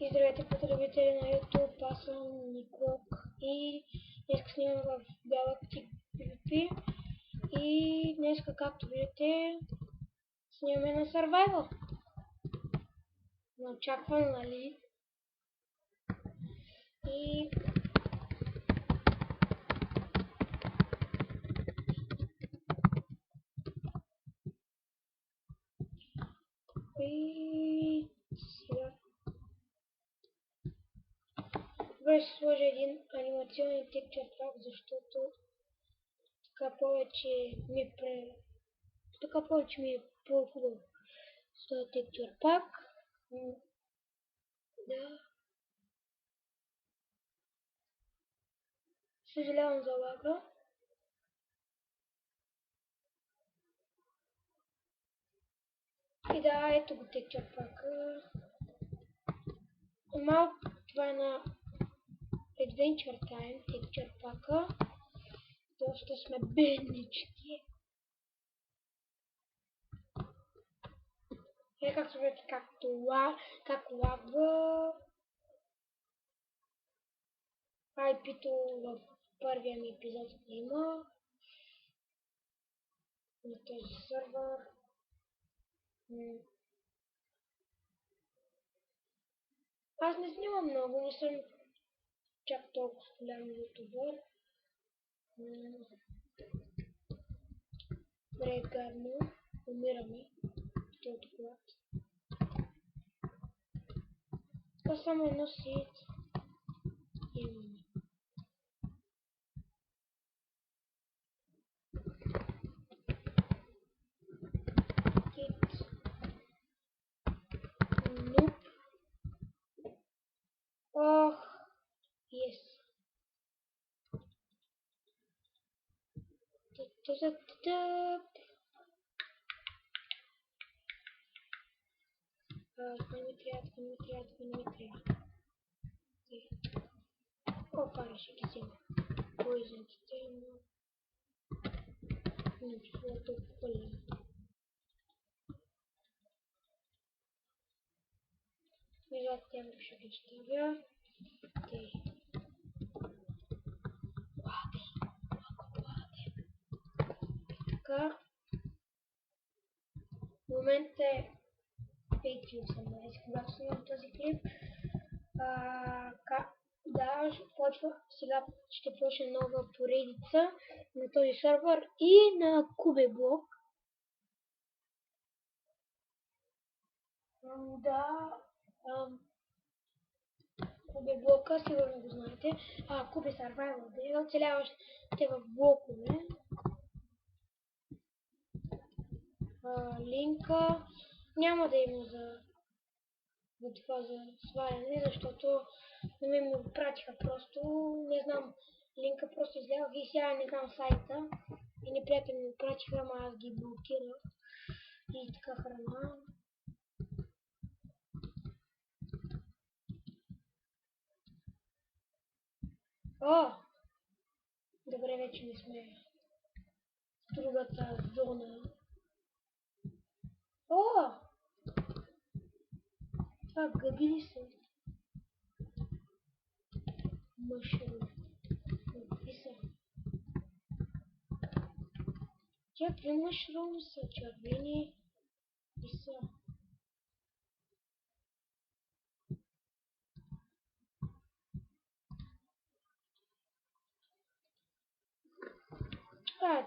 И здравейте, потребители на YouTube, аз съм Никлок и днес снимам в Galactic PvP и днес, както видите, снимаме на Survival. Очаквам, нали? И сега ще сложа един анимационен текчър пак, защото така повече ми е по-хубаво с този текчър пак. Да. Съжалявам за лага. И да, ето го текчър пак. Малко това е на Adventure Time текчър пака. Доста сме беднички. И както видите, как лагва IP-то в първия ми епизод има на този сървър. Аз не снимам много, не съм чак толкова голям ютубър. Добре, гадно. Умираме. Този глад. Това само едно сит. Имаме. Кит. Нуп. Ох. Yes. Това не ми трябва. Опа, ще ги взема. Поизънците, но не чува толкова пълен. И зад тях ще ги ставя. Така. В момента е 5:18, когато снимам този клип. Да, сега ще почне нова поредица на този сервер и на Кубеблок. Кубеблока, сигурно го знаете. Кубе Survival, да оцеляващите в блокове. Линка няма да има за това за сваляне, защото не ми го пратиха просто, не знам, линка просто изгледах и сега не знам сайта и неприятели ми го пратиха, ама аз ги блокирах и така храна. Добре, вече не сме в другата зона. Това гъби ли са? Мъшрум. Какви са? Какви мъшруми са? Червени и са.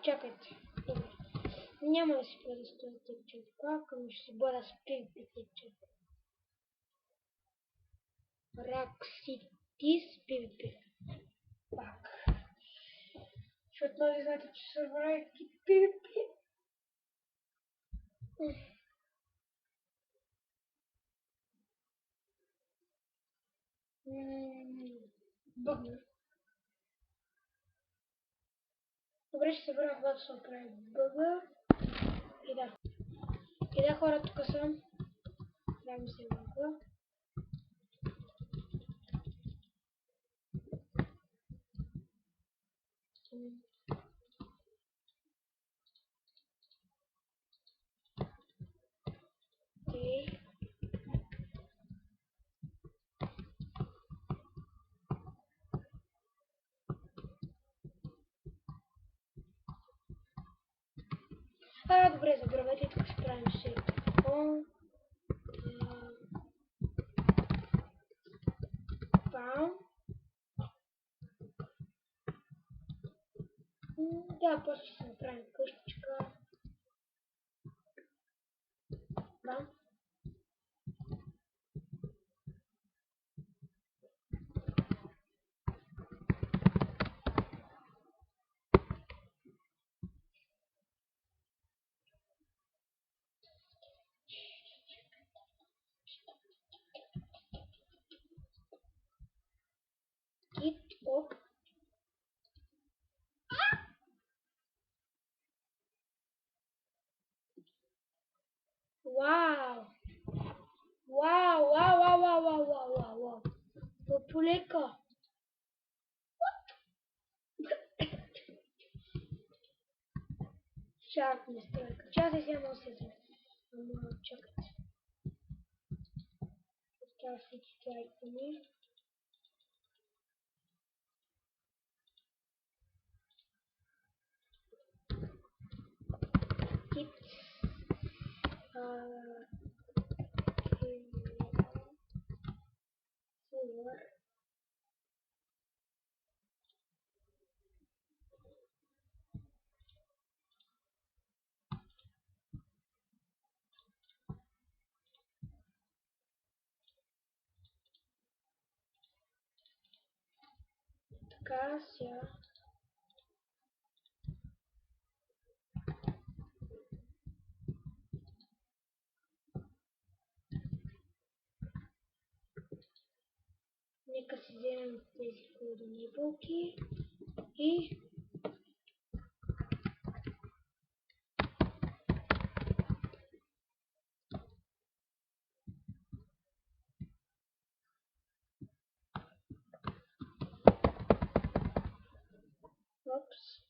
Чакайте. Добре. Няма да си бъда с този текчър пак, ами ще си бъда с PvP текчър. Ракситис PvP. Пак. Защото нали знаете, че сервера е PvP. Бъгна. Добре, ще се върна, когато се направи бъга. И да, хора, тук съм. Трябва ми се бъга. Добре, забравете и така се правим все. Бам. Да, после ще направим къщичка. Бам. Кит, оп. Вау! Вау, вау, вау, вау, вау, вау, вау, вау. Полека. Чак не стройка. Сейчас я взема осезам. Ама, чакайте. Оставя всички айкони. Кит. Флор. Така, сега. Нека си вземем тези хладени булки и опс.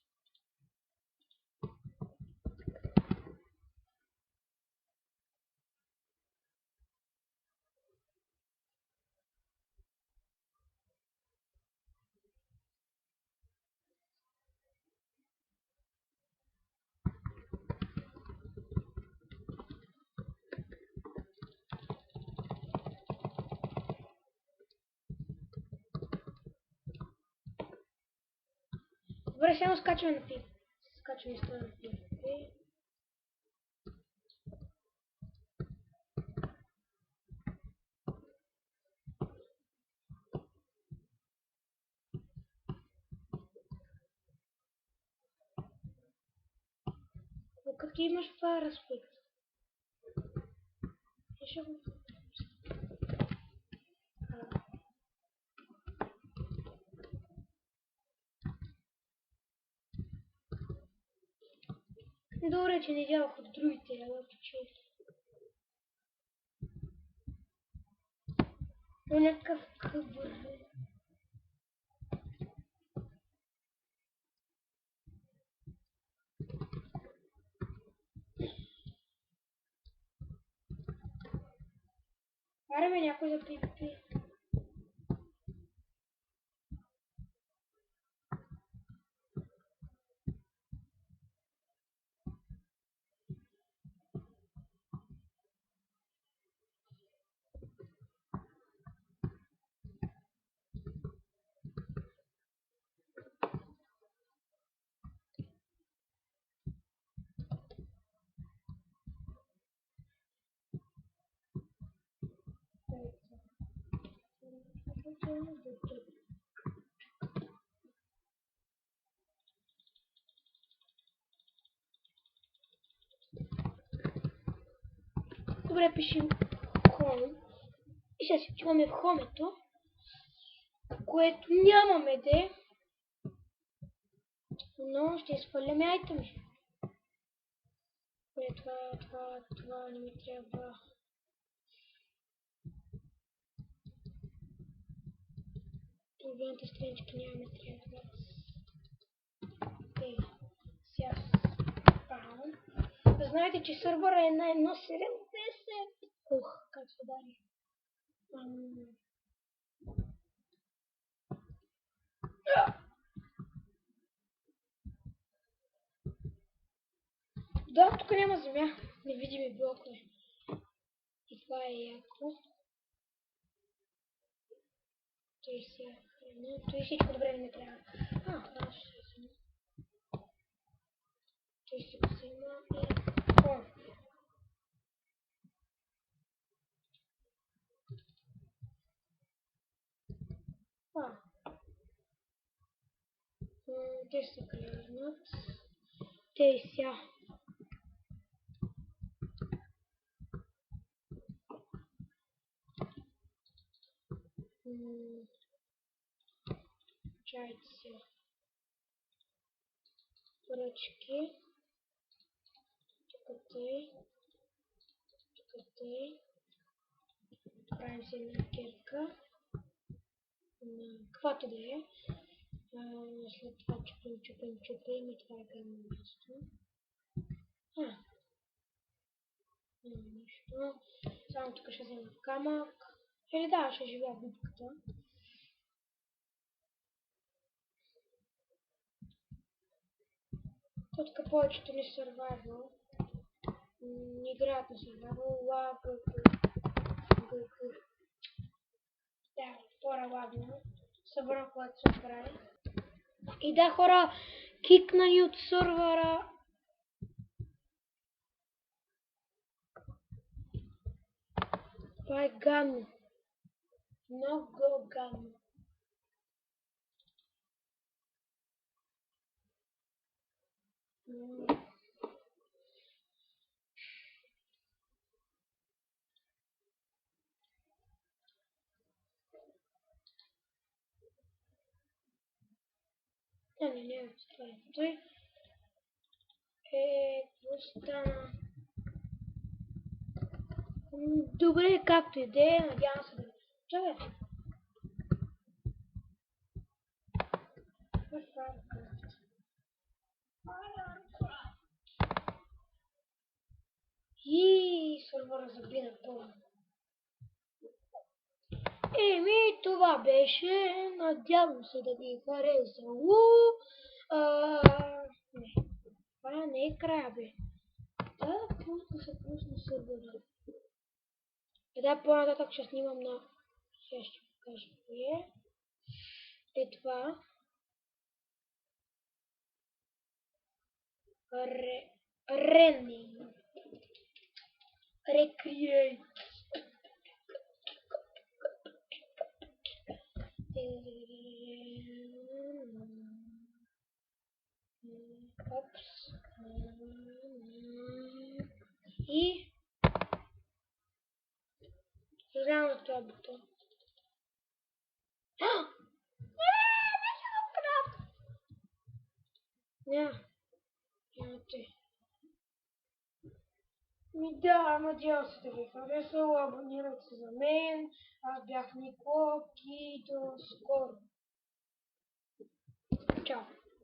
Добре, сега скачваме на пи. Скачваме стоя на пи. Като имаш това разпит. Ще го... Добре, че не дявах от другите, ела че... Но някакъв къбър. Караме някой да пипи. Добре, пишем home. И сега си отиваме в хомето, което нямаме де. Но ще изпълняме айтеми. Това не ми трябва. Другите странички нямаме трябва. Окей. Сега спам. Знаете, че сървъра е на 1.7.10. Ух, как се удари. Да, тук няма земя. Невидими блокове. И това е яко. Той сега храна. Той всичко добре не трябва. Хорошо ще взема. Той си го взема и... Те се клезнат. Те сега. Чайте сега. Поръчки. Тук тъй. Тук тъй. Правим си една кепка. Каквато да е. След това чупим и това е гамно място. Няма нищо. Само тук ще взема камък. Или да, ще живея в бубката. Тук повечето ни survival. Играят на survival. Да, хора ладно. Събрах, когато се прави. И да, хора, кикнали от сървъра. Това е гадно. Много гадно. Не, това е той. Какво стана? Добре, както и да е, надявам се да не чуя. И сървъра заби напълно. Това беше. Надявам се да ви е харесало. Не. Това не е края, бе. Да, пусна сървъра. Да, по-нататък ще снимам на... Сега ще покажа кое е това. Ренинг. Recreate. Опс. И нажимам това бутон. Да, надявам се да ви е харесало. Абонирайте се за мен. Аз бях Нико и до скоро. Чао!